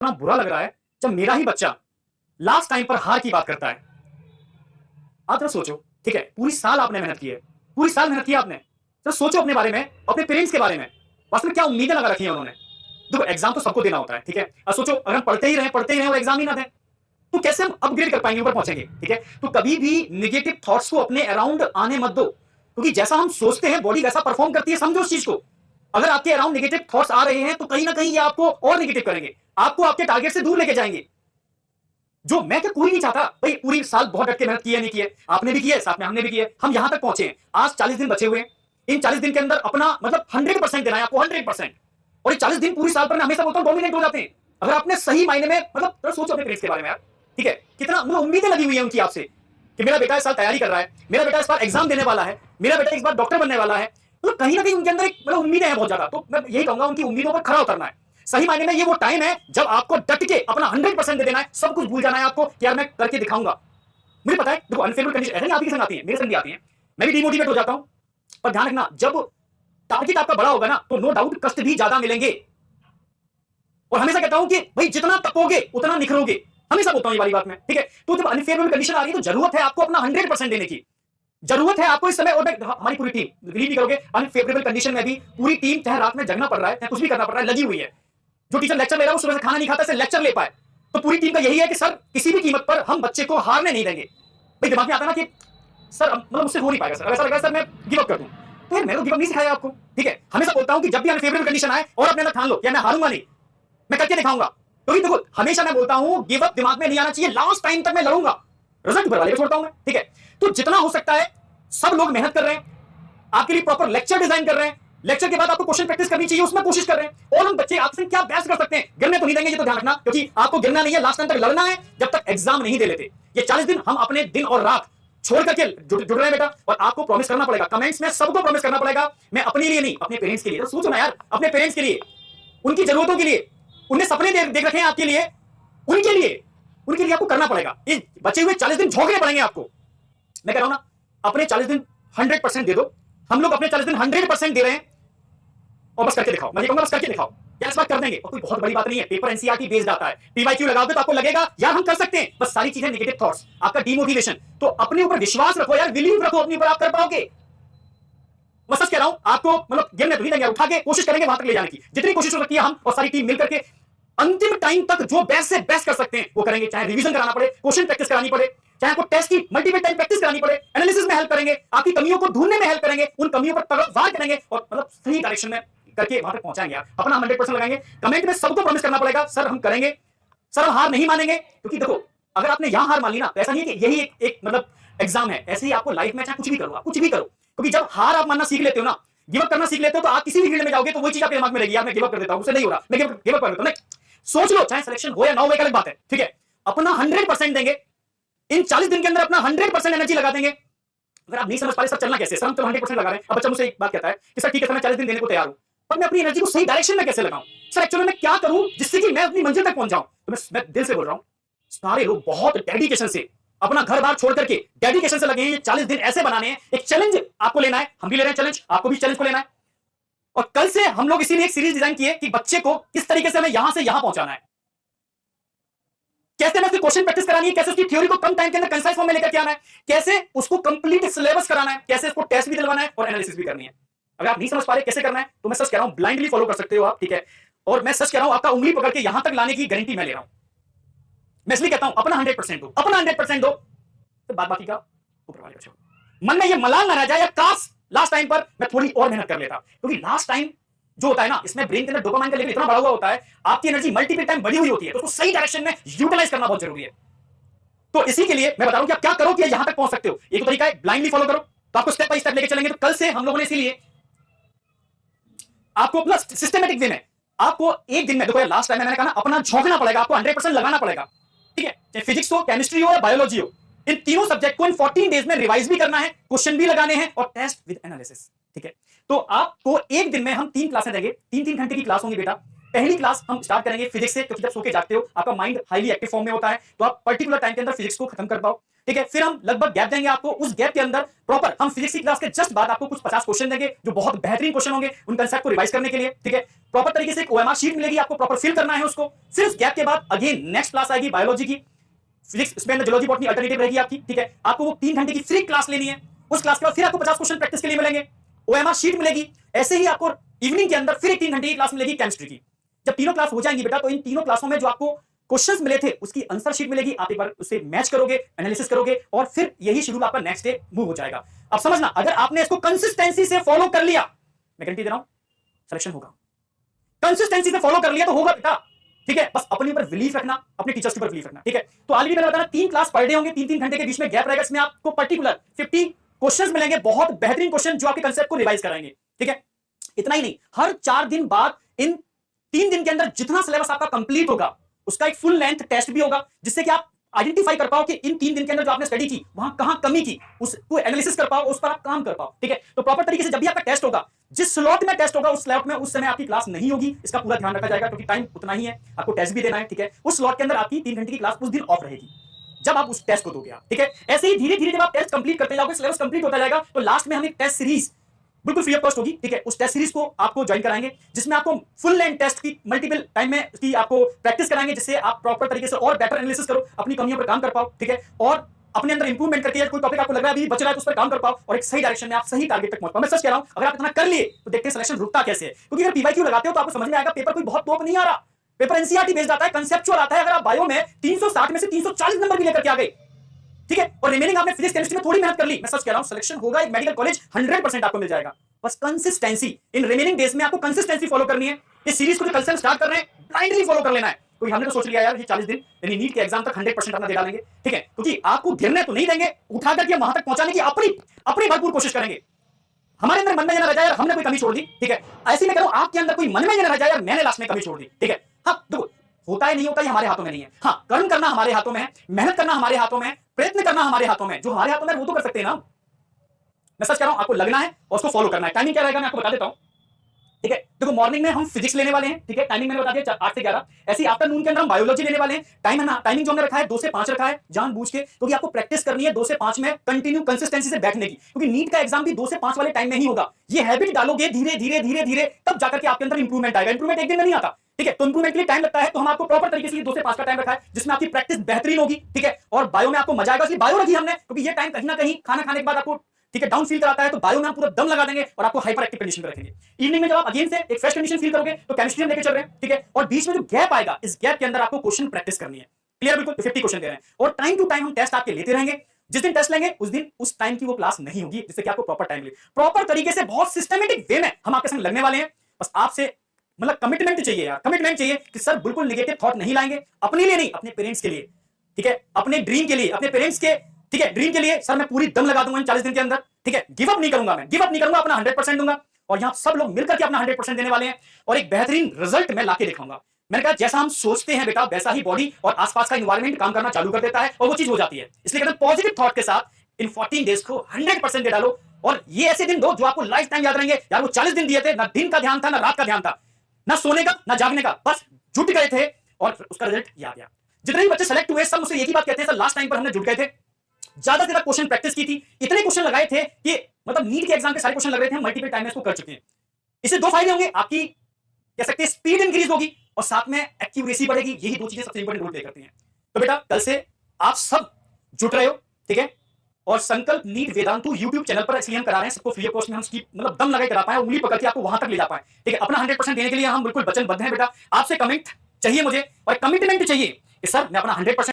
इतना बुरा लग रहा है जब मेरा ही बच्चा लास्ट टाइम पर हार की बात करता है। आप जरा सोचो, ठीक है, पूरी साल आपने मेहनत की है, पूरी साल मेहनत की आपने। जरा सोचो अपने बारे में, अपने पेरेंट्स के बारे में, वास्तव में क्या उम्मीदें लगा रखी हैं उन्होंने। देखो एग्जाम तो सबको देना होता है, ठीक है। अब सोचो अगर हम पढ़ते ही रहे और एग्जाम ही ना दें तो कैसे हम अपग्रेड कर पाएंगे, ऊपर पहुंचेंगे, ठीक है। तो कभी भी निगेटिव थॉट्स को अपने अराउंड आने मत दो, क्योंकि जैसा हम सोचते हैं बॉडी वैसा परफॉर्म करती है। समझो उस चीज को। अगर आपके अराउंड नेगेटिव थॉट्स आ रहे हैं तो कहीं ना कहीं ये आपको और नेगेटिव करेंगे, आपको आपके टारगेट से दूर लेके जाएंगे। जो मैं क्या कोई नहीं चाहता भाई, पूरी साल बहुत डट के मेहनत की है, नहीं की है, आपने भी की है, साथ में हमने भी की है, हम यहां तक पहुंचे हैं। आज 40 दिन बचे हुए हैं, इन 40 दिन के अंदर अपना मतलब 100% देना है आपको, 100%। और ये 40 दिन पूरी साल पर मैं हमेशा बोलता हूं डोमिनेट हो जाते हैं। अगर आपने सही मायने में मतलब सोचो अपने पेरेंट्स के बारे में यार, ठीक है, कितना मतलब उम्मीदें लगी हुई है उनकी आपसे कि मेरा बेटा इस साल तैयारी कर रहा है, मेरा बेटा इस बार एग्जाम देने वाला है, मेरा बेटा इस बार डॉक्टर बनने वाला है। मतलब कहीं ना कहीं उनके अंदर एक मतलब उम्मीदें हैं बहुत ज्यादा। तो मैं यही कहूंगा उनकी उम्मीदों पर खरा उतरना है। सही मायने में ये वो टाइम है जब आपको डट के अपना 100% दे देना है, सब कुछ भूल जाना है आपको कि यार मैं करके दिखाऊंगा। मुझे पता है देखो अनफेवरेबल कंडीशन ऐसे नहीं आप ही के संग आती है, मेरे संग भी आती है, मैं भी डिमोटिवेट हो जाता हूं। पर ध्यान रखना, जब टारगेट आपका बड़ा होगा ना तो नो डाउट कष्ट भी ज्यादा मिलेंगे। और हमेशा कहता हूं कि भाई जितना तपोगे उतना निखरोगे, हमेशा बोलता हूं ये वाली बात में, ठीक है। तो जब अनफेवरेबल कंडीशन आ रही है तो जरूरत है आपको अपना 100% देने की, जरूरत है आपको इस समय। और हमारी पूरी टीम बिलीव नहीं करोगे, अनफेवरेबल कंडीशन में भी पूरी टीम, चाहे रात में जगना पड़ रहा है, चाहे कुछ भी करना पड़ रहा है, लगी हुई है। जो टीचर लेक्चर ले रहा है वो सुबह से खाना नहीं खाता, लेक्चर ले पाए। तो पूरी टीम का यही है कि सर किसी भी कीमत पर हम बच्चे को हारने नहीं देंगे। भाई दिमाग में आता ना कि सर मतलब मुझसे हो नहीं पाएगा, सर ऐसा लग रहा है सर मैं गिव अप कर दूं। तो यार मैंने तो गिव अप नहीं सिखाया आपको, ठीक है। हमेशा बोलता हूं कि जब भी अनफेवरेबल कंडीशन आए और अपने अंदर ठान लो कि मैं हारूंगा नहीं, मैं करके दिखाऊंगा। क्योंकि देखो हमेशा मैं बोलता हूं गिव अप दिमाग में नहीं आना चाहिए, लास्ट टाइम तक मैं लड़ूंगा, रिजल्ट ऊपर वाले को छोड़ता हूं मैं, ठीक है। तो जितना हो सकता है सब लोग मेहनत कर रहे हैं, आपके लिए प्रॉपर लेक्चर डिजाइन कर रहे हैं, लेक्चर के बाद आपको क्वेश्चन प्रैक्टिस करनी चाहिए, उसमें कोशिश कर रहे हैं। और हम बच्चे आपसे क्या बेस्ट कर सकते हैं, गिरने तो नहीं देंगे, ये तो ध्यान रखना, क्योंकि आपको गिरना नहीं है, लास्ट टाइम तक लड़ना है जब तक एग्जाम नहीं दे लेते। ये 40 दिन हम अपने दिन और रात छोड़ करके जुड़ रहे हैं बेटा। और आपको प्रॉमिस करना पड़ेगा, कमेंट्स में सबको प्रॉमिस करना पड़ेगा, मैं अपने लिए नहीं अपने पेरेंट्स के लिए। तो सोचो ना यार, अपने पेरेंट्स के लिए, उनकी जरूरतों के लिए, उन्हें सपने देख रखे हैं आपके लिए, उनके लिए आपको करना पड़ेगा। ये बचे हुए 40 दिन झोंकने पड़ेंगे आपको। मैं कह रहा हूं ना, अपने 40 दिन 100% दे दो। हम लोग अपने 40 दिन 100% दे रहे हैं और बस करके दिखाओ। मैं ये कहूंगा बस करके दिखाओ, क्या इस बार कर देंगे। और कोई बहुत बड़ी बात नहीं है, पेपर एनसीईआरटी बेस्ड आता है, पीवाईक्यू लगाओगे तो आपको लगेगा यार हम कर सकते हैं। बस सारी चीजें नेगेटिव थॉट्स, आपका डिमोटिवेशन। तो अपने ऊपर विश्वास रखो यार, बिलीव रखो अपने ऊपर, आप कर पाओगे। मैं सच कह रहा हूं आपको, मतलब गिरने तो नहीं देंगे, उठा के कोशिश करेंगे वहां तक ले जाने की, जितनी कोशिश हो सकती है हम और सारी टीम मिलकर के अंतिम टाइम तक जो बेस्ट से बेस्ट कर सकते हैं वो करेंगे। चाहे रिवीजन कराना पड़े, क्वेश्चन प्रैक्टिस करानी पड़े, चाहे आपको टेस्ट की मल्टीपल टाइम प्रैक्टिस करानी पड़े, एनालिसिस में हेल्प करेंगे, आपकी कमियों को ढूंढने में हेल्प करेंगे, उन कमियों पर तलवार करेंगे और मतलब सही डायरेक्शन में करके वहां तक पहुंचाएंगे। आप अपना 100% लगाएंगे। कमेंट में सबको प्रॉमिस करना पड़ेगा सर हम करेंगे, सर हम हार नहीं मानेंगे। क्योंकि देखो अगर आपने यहां हार मान ली ना तो ऐसा नहीं है कि यही एक मतलब एग्जाम है, ऐसे ही आपको लाइफ में चाहे कुछ भी करो, आप कुछ भी करो। क्योंकि जब हार आप मानना सीख लेते हो ना, गिव अप करना सीख लेते हो, तो आप किसी भी फील्ड में जाओगे तो वही चीज आपके दिमाग में रहेगी, यार मैं गिव अप कर देता हूं, मुझसे नहीं हो रहा, मैं गिव अप कर देता हूं। सोच लो, चाहे सिलेक्शन हो या ना हो, एक अलग बात है, ठीक है। अपना 100% देंगे, इन 40 दिन के अंदर अपना 100% एनर्जी लगा देंगे। अगर आप नहीं समझ पा रहे सर चलना कैसे, सर हम तो 100% लगा रहे हैं। अब बच्चा मुझसे एक बात कहता है कि सर ठीक है सर मैं 40 दिन देने को तैयार हूं, पर मैं अपनी एनर्जी को सही डायरेक्शन में कैसे लगाऊं, सर एक्चुअली मैं क्या करूं जिससे कि मैं अपनी मंजिल तक पहुंच जाऊं। तो मैं दिल से बोल रहा हूं, सारे लोग बहुत डेडिकेशन से अपना घर बार छोड़ करके डेडिकेशन से लगे हैं, ये 40 दिन ऐसे बनाने हैं। एक चैलेंज आपको लेना है, हम भी ले रहे हैं चैलेंज, आपको भी चैलेंज को लेना है। और कल से हम लोग इसीलिए एक सीरीज डिजाइन किए कि बच्चे को किस तरीके से हमें यहां से यहां पहुंचाना है, कैसे हमें उसकी क्वेश्चन प्रैक्टिस करानी है, कैसे उसकी थ्योरी को कम टाइम के अंदर कंसाइज फॉर्म में लेकर के आना है, कैसे उसको कंप्लीट सिलेबस कराना है, कैसे उसको टेस्ट भी दिलवाना है और एनालिसिस भी करनी है। अगर आप नहीं समझ पा रहे कैसे करना है तो मैं सच कह रहा हूं ब्लाइंडली फॉलो कर सकते हो आप, ठीक है। और मैं सच कह रहा हूं आपका उंगली पकड़ के यहां तक लाने की गारंटी मैं ले रहा हूं। मैं इसलिए कहता हूं अपना 100% दो, अपना 100% दो, तो बात बाकी का ऊपर वाले का छोड़ो। मन में ये मलाल ना रह जाए या काश लास्ट टाइम पर मैं थोड़ी और मेहनत कर लेता, क्योंकि लास्ट टाइम जो होता है ना, इसमें ब्रेन के अंदर डोपामाइन का लेवल इतना बढ़ा हुआ होता है, आपकी एनर्जी मल्टीपल टाइम बढ़ी हुई होती है, तो उसको सही डायरेक्शन में यूटिलाइज करना बहुत जरूरी है। तो इसी के लिए मैं बता रहा हूं कि आप क्या करो कि यहां तक पहुंच सकते हो। एक तो तरीका है ब्लाइंडली फॉलो करो, तो आपको स्टेप बाय स्टेप लेके चलेंगे। तो कल से हम लोगों ने इसीलिए आपको अपना सिस्टमेटिक वे में आपको एक दिन में, देखो लास्ट टाइम मैंने कहा ना अपना झोंकना पड़ेगा, आपको 100% लगाना पड़ेगा, ठीक है। चाहे फिजिक्स हो, केमिस्ट्री हो या बायोलॉजी हो, इन तीनों सब्जेक्ट को इन 14 डेज में रिवाइज भी करना है, क्वेश्चन भी लगाने हैं और टेस्ट विद एनालिसिस, ठीक है। तो आपको एक दिन में हम 3 क्लासें देंगे, 3-3 घंटे की क्लास होंगी बेटा। पहली क्लास हम स्टार्ट करेंगे फिजिक्स से, क्योंकि जब सो के जागते हो आपका माइंड हाईली एक्टिव फॉर्म में होता है, तो आप पर्टिकुलर टाइम के अंदर फिजिक्स को खत्म कर पाओ। ठीक है, फिर हम लगभग गैप देंगे आपको, उस गैप के अंदर प्रॉपर हम फिजिक्स की क्लास के जस्ट बाद आपको कुछ 50 क्वेश्चन देंगे जो बहुत बेहतरीन क्वेश्चन होंगे उन कंसेप्ट को रिवाइज करने के लिए। ठीक है, प्रॉपर तरीके से एक ओएमआर शीट मिलेगी आपको, प्रॉपर फिल करना है उसको। फिर उस गैप के बाद अगेन नेक्स्ट क्लास आएगी बायोलॉजी की, फिजिक्स इसमें जियोलॉजी बॉटनी अल्टरनेटिव रहेगी आपकी। ठीक है, आपको वो 3 घंटे की फ्री क्लास लेनी है। उस क्लास के बाद फिर आपको 50 क्वेश्चन प्रैक्टिस के लिए मिलेंगे, ओएमआर शीट मिलेगी। ऐसे ही आपको इवनिंग के अंदर फिर एक 3 घंटे की क्लास मिलेगी केमिस्ट्री की। जब तीनों क्लास हो जाएंगी बेटा, तो इन तीनों क्लासों में जो आपको क्वेश्चंस मिले थे उसकी आंसर शीट मिलेगी, आप एक बार उसे मैच करोगे, एनालिसिस करोगे, और फिर यही शेड्यूल आपका नेक्स्ट डे मूव हो जाएगा। अब समझना, अगर आपने इसको कंसिस्टेंसी से फॉलो कर लिया, मैं गारंटी दे रहा हूं सिलेक्शन होगा। कंसिस्टेंसी से फॉलो कर लिया तो होगा बेटा। ठीक है, बस अपने ऊपर बिलीफ रखना, अपने टीचर्स के ऊपर बिलीफ रखना। ठीक है, तो ऑलरेडी मैंने बताया 3 क्लास पर डे होंगे, 3-3 घंटे के बीच में गैप रहेगा, इसमें आपको पर्टिकुलर 50 क्वेश्चंस मिलेंगे, बहुत बेहतरीन क्वेश्चन जो आपके कंसेप्ट को रिवाइज कराएंगे। ठीक है, इतना ही नहीं, हर 4 दिन बाद इन 3 दिन के अंदर जितना सिलेबस आपका कंप्लीट होगा उसका एक फुल लेंथ टेस्ट भी होगा, जिससे कि आप आइडेंटिफाई कर पाओ कि इन 3 दिन के अंदर जो आपने स्टडी की वहां कहां कमी की, उसको एनालिसिस कर पाओ, उस पर आप काम कर पाओ। ठीक है, तो प्रॉपर तरीके से जब भी आपका टेस्ट होगा, जिस स्लॉट में टेस्ट होगा उस स्लॉट में उस समय आपकी क्लास नहीं होगी, इसका पूरा ध्यान रखा जाएगा, क्योंकि टाइम उतना ही है, आपको टेस्ट भी देना है। ठीक है, उस स्लॉट के अंदर आपकी 3 घंटे की क्लास उस दिन ऑफ रहेगी जब आप उस टेस्ट को दोगे आप। ठीक है, ऐसे ही धीरे धीरे जब आप टेस्ट कंप्लीट करते जाओगे, सिलेबस कंप्लीट होता जाएगा, तो लास्ट में हम एक टेस्ट सीरीज बिल्कुल फ्री ऑफ कॉस्ट होगी। ठीक है, उस टेस्ट सीरीज को आपको ज्वाइन कराएंगे, जिसमें आपको फुल लेंथ टेस्ट की मल्टीपल टाइम में की आपको प्रैक्टिस कराएंगे, जिससे आप प्रॉपर तरीके से और बेटर एनालिसिस करो, अपनी कमियों पर काम कर पाओ। ठीक है, और अपने अंदर इंप्रूवमेंट करके कोई टॉपिक आपको लग रहा है अभी बच रहा है तो उस पर काम कर पाओ, और एक सही डायरेक्शन में आप सही टारगेट तक पहुंच पाओ। मैं सच कह रहा हूं, अगर आप इतना कर लिए तो देखते हैं सिलेक्शन रुकता कैसे है। क्योंकि अगर पीवाईक्यू लगाते हो तो आपको समझ में आएगा पेपर कोई बहुत टॉप नहीं आ रहा, पेपर एनसीईआरटी बेस्ड आता है, कंसेप्चुअल आता है। अगर आप बायो में 360 में से 340 नंबर भी लेकर के आ गए, ठीक है, और रिमेनिंग आपने फिजिक्स केमिस्ट्री में थोड़ी मेहनत कर ली, मैं सच कह रहा हूं सिलेक्शन होगा, एक मेडिकल कॉलेज 100% आपको मिल जाएगा। बस कंसिस्टेंसी इन रिमेनिंग डेज में आपको कंसिस्टेंसी फॉलो करनी है। इस सीरीज को जो कल से स्टार्ट कर रहे हैं ब्लाइंडली फॉलो कर लेना है, क्योंकि हमने तो सोच लिया यार ये 40 दिन यानी नीट के एग्जाम तक 100% अपना दे डालेंगे। ठीक है, क्योंकि आपको गिरने तो नहीं देंगे, उठा करके वहां तक पहुंचाने की अपनी भरपूर कोशिश करेंगे। हमारे अंदर मन में ये ना रह जाए यार हमने कोई कमी छोड़ दी। ठीक है, ऐसे में कह रहा हूं आपके अंदर कोई मन में ये ना रह जाए यार मैंने लास्ट में कमी छोड़ दी। ठीक है, हाँ देखो होता है नहीं होता, ये हमारे हाथों में नहीं है। हाँ, कर्म करना हमारे हाथों में है, मेहनत करना हमारे हाथों में है, प्रयत्न करना हमारे हाथों में है। जो हमारे हाथों में वो तो कर सकते हैं ना। मैं सच कह रहा हूं, आपको लगना है और उसको फॉलो करना है। टाइमिंग क्या रहेगा मैं आपको बता देता हूं। ठीक है, देखो मॉर्निंग में हम फिजिक्स लेने वाले हैं। ठीक है, टाइमिंग मैंने बता दिया 8 से 11। ऐसे ही आफ्टरनून के अंदर हम बायोलॉजी लेने वाले हैं। टाइम है ना, टाइमिंग जो हमने रखा है 2 से 5 रखा है जानबूझ के, क्योंकि आपको प्रैक्टिस करनी है 2 से 5 में कंटिन्यू कंसिस्टेंसी से बैठने की, क्योंकि नीट का एग्जाम भी 2 से 5 वाले टाइम में ही होगा। ये हैबिट डालोगे धीरे धीरे धीरे धीरे, तब जाकर के आपके अंदर इंप्रूवमेंट आएगा। इंप्रूवमेंट एक दिन में नहीं आता। ठीक है, तो इंप्रूवमेंट के लिए टाइम लगता है, तो हम आपको प्रॉपर तरीके से 2 से 5 का टाइम रखा है, जिसमें आपकी प्रैक्टिस बेहतरीन होगी। ठीक है, और बायो में आपको मजा आएगा, इसलिए बायो रखी हमने, क्योंकि ये टाइम कहीं ना कहीं खाना खाने के बाद आपको ठीक है डाउन फील कराता है, तो बायो में हम पूरा दम लगा देंगे और आपको हाइपर एक्टिव कंडीशन में रखेंगे। इवनिंग में जब आप अगेन से एक फ्रेश कंडीशन फील करोगे तो केमिस्ट्री हम लेके चल रहे हैं। ठीक है, और बीच में जो गैप आएगा, इस गैप के अंदर आपको क्वेश्चन प्रैक्टिस करनी है। क्लियर, बिल्कुल 50 क्वेश्चन दे रहे हैं, और टाइम टू टाइम हम टेस्ट आपके लेते रहेंगे। जिस दिन टेस्ट लेंगे उस दिन उस टाइम की वो क्लास नहीं होगी, जिससे कि आपको प्रॉपर टाइम मिले, प्रॉपर तरीके से बहुत सिस्टमेटिक वे में हम आपके संग लगने वाले हैं। बस आपसे मतलब कमिटमेंट चाहिए यार, कमिटमेंट चाहिए कि सर बिल्कुल नेगेटिव थॉट नहीं लाएंगे, अपने लिए नहीं, अपने पेरेंट्स के लिए। ठीक है, अपने ड्रीम के लिए, अपने पेरेंट्स के ठीक है ड्रीम के लिए सर मैं पूरी दम लगा दूंगा इन 40 दिन के अंदर। ठीक है, गिव अप नहीं करूंगा, मैं गिव अप नहीं करूंगा, अपना 100% दूंगा, और यहां सब लोग मिलकर के अपना 100% देने वाले हैं, और एक बेहतरीन रिजल्ट मैं लाके दिखाऊंगा। मैंने कहा जैसा हम सोचते हैं बेटा वैसा ही बॉडी और आसपास का एनवायरनमेंट काम करना चालू कर देता है, और वो चीज हो जाती है। इसलिए कहते हैं पॉजिटिव थॉट के साथ इन 14 डेज को 100% दे डालो, और ये ऐसे दिन दो जो आपको लाइफ टाइम याद रहेंगे। यार वो 40 दिन दिए थे, ना दिन का ध्यान था ना रात का ध्यान था, ना सोने का ना जागने का, बस जुट गए थे और उसका रिजल्ट याद आया। जितने भी बच्चे सेलेक्ट हुए सब मुझसे एक ही बात कहते हैं, सर लास्ट टाइम पर हमने जुट गए थे, ज्यादा से ज्यादा क्वेश्चन प्रैक्टिस की थी, इतने क्वेश्चन लगाए थे कि मतलब नीट के एग्जाम के सारे क्वेश्चन लग रहे थे, हम मल्टीपल टाइम में इसको कर चुके हैं। इससे 2 फायदे होंगे, आपकी कह सकते हैं स्पीड इंक्रीज होगी और साथ में एक्यूरेसी बढ़ेगी। यही 2 चीजें सबसे इंपॉर्टेंट रोल प्ले करती हैं। तो बेटा कल से आप सब जुट रहे हो, ठीक है, और संकल्प नीट वेदांतु YouTube चैनल पर इसलिए हम करा रहे हैं, सबको फ्री ऑफ कॉस्ट में हम उसकी मतलब दम लगा करा पाए, उंगली पकड़ के आपको वहां तक ले जा पाए। ठीक है, अपना 100% देने के लिए हम बिल्कुल वचनबद्ध हैं बेटा। आपसे कमिट चाहिए मुझे और कमिटमेंट चाहिए कि सर मैं अपना 100%